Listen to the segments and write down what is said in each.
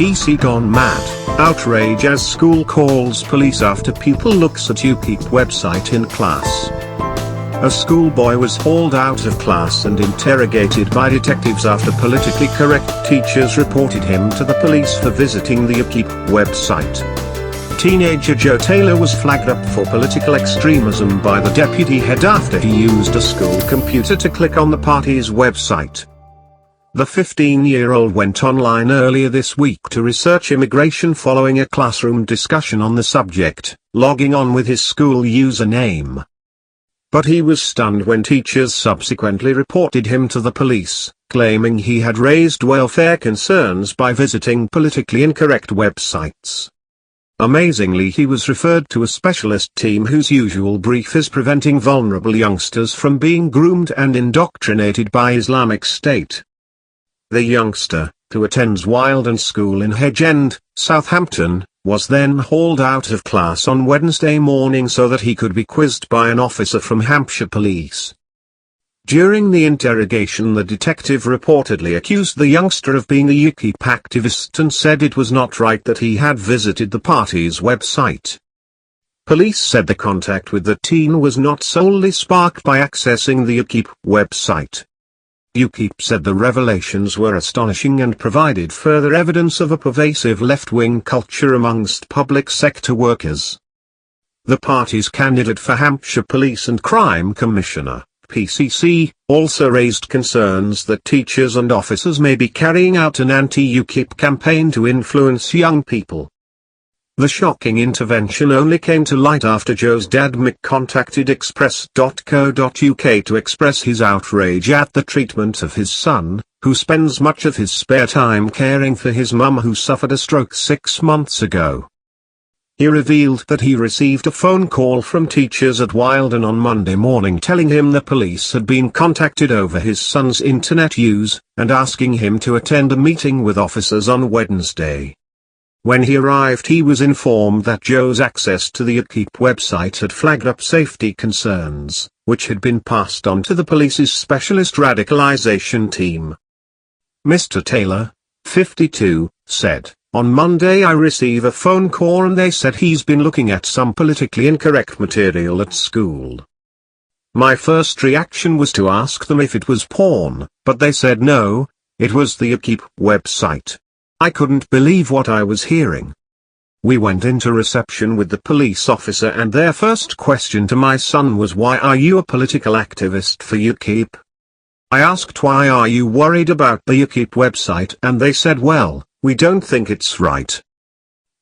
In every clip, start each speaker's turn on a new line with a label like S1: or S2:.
S1: PC gone mad, outrage as school calls police after pupil looks at Ukip website in class. A schoolboy was hauled out of class and interrogated by detectives after politically correct teachers reported him to the police for visiting the Ukip website. Teenager Joe Taylor was flagged up for political extremism by the deputy head after he used a school computer to click on the party's website. The 15-year-old went online earlier this week to research immigration following a classroom discussion on the subject, logging on with his school username. But he was stunned when teachers subsequently reported him to the police, claiming he had raised welfare concerns by visiting politically incorrect websites. Amazingly, he was referred to a specialist team whose usual brief is preventing vulnerable youngsters from being groomed and indoctrinated by Islamic State. The youngster, who attends Wildern School in Hedge End, Southampton, was then hauled out of class on Wednesday morning so that he could be quizzed by an officer from Hampshire police. During the interrogation, the detective reportedly accused the youngster of being a Ukip activist and said it was not right that he had visited the party's website. Police said the contact with the teen was not solely sparked by accessing the Ukip website. Ukip said the revelations were astonishing and provided further evidence of a pervasive left-wing culture amongst public sector workers. The party's candidate for Hampshire Police and Crime Commissioner, PCC, also raised concerns that teachers and officers may be carrying out an anti-Ukip campaign to influence young people. The shocking intervention only came to light after Joe's dad Mick contacted express.co.uk to express his outrage at the treatment of his son, who spends much of his spare time caring for his mum who suffered a stroke 6 months ago. He revealed that he received a phone call from teachers at Wildern on Monday morning telling him the police had been contacted over his son's internet use, and asking him to attend a meeting with officers on Wednesday. When he arrived, he was informed that Joe's access to the Ukip website had flagged up safety concerns, which had been passed on to the police's specialist radicalization team. Mr. Taylor, 52, said, "On Monday I receive a phone call and they said he's been looking at some politically incorrect material at school. My first reaction was to ask them if it was porn, but they said no, it was the Ukip website. I couldn't believe what I was hearing. We went into reception with the police officer and their first question to my son was, why are you a political activist for Ukip? I asked, why are you worried about the Ukip website, and they said, well, we don't think it's right."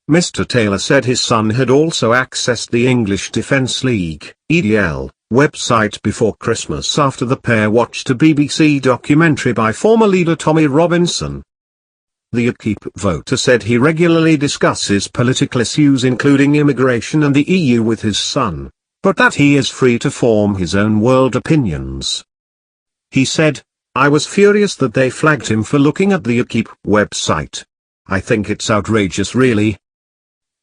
S1: Mr. Taylor said his son had also accessed the English Defence League (EDL) website before Christmas after the pair watched a BBC documentary by former leader Tommy Robinson. The Ukip voter said he regularly discusses political issues including immigration and the EU with his son, but that he is free to form his own world opinions. He said, "I was furious that they flagged him for looking at the Ukip website. I think it's outrageous, really.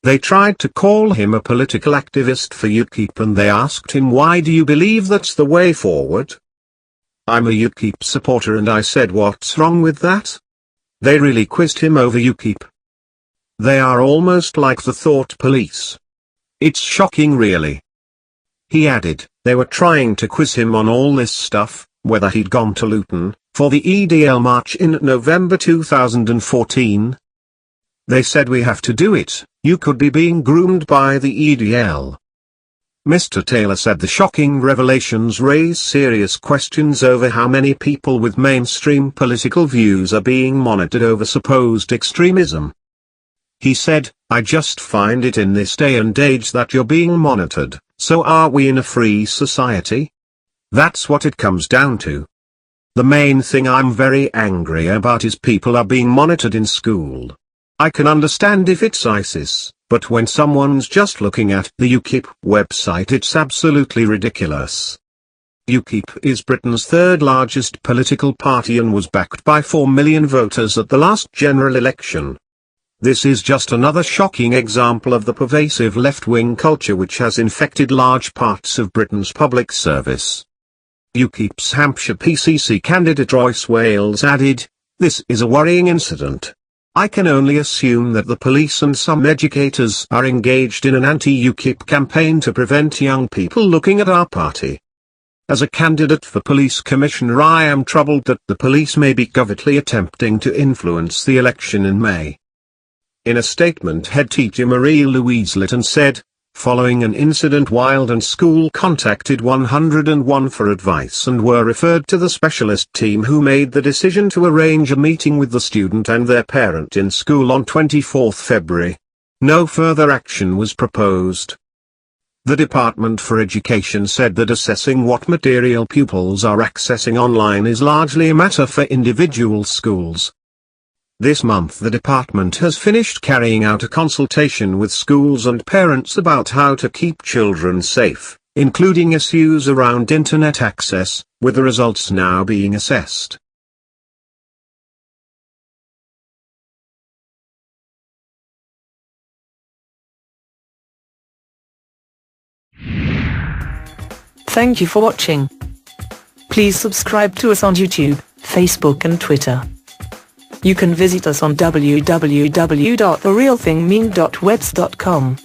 S1: They tried to call him a political activist for Ukip and they asked him, why do you believe that's the way forward? I'm a Ukip supporter and I said, what's wrong with that? They really quizzed him over Ukip. They are almost like the thought police. It's shocking, really." He added, they were trying to quiz him on all this stuff, whether he'd gone to Luton for the EDL march in November 2014. They said, we have to do it, you could be being groomed by the EDL. Mr. Taylor said the shocking revelations raise serious questions over how many people with mainstream political views are being monitored over supposed extremism. He said, I just find it in this day and age that you're being monitored, so are we in a free society? That's what it comes down to. The main thing I'm very angry about is people are being monitored in school. I can understand if it's ISIS, but when someone's just looking at the Ukip website, it's absolutely ridiculous. Ukip is Britain's third largest political party and was backed by 4 million voters at the last general election. This is just another shocking example of the pervasive left-wing culture which has infected large parts of Britain's public service. Ukip's Hampshire PCC candidate Royce Wales added, "This is a worrying incident. I can only assume that the police and some educators are engaged in an anti-Ukip campaign to prevent young people looking at our party. As a candidate for police commissioner, I am troubled that the police may be covertly attempting to influence the election in May. In a statement, head teacher Marie-Louise Litton said, following an incident, Wildern School contacted 101 for advice and were referred to the specialist team who made the decision to arrange a meeting with the student and their parent in school on 24 February. No further action was proposed. The Department for Education said that assessing what material pupils are accessing online is largely a matter for individual schools. This month the department has finished carrying out a consultation with schools and parents about how to keep children safe, including issues around internet access, with the results now being assessed.
S2: Thank you for watching. Please subscribe to us on YouTube, Facebook and Twitter. You can visit us on www.therealthingmean.webs.com.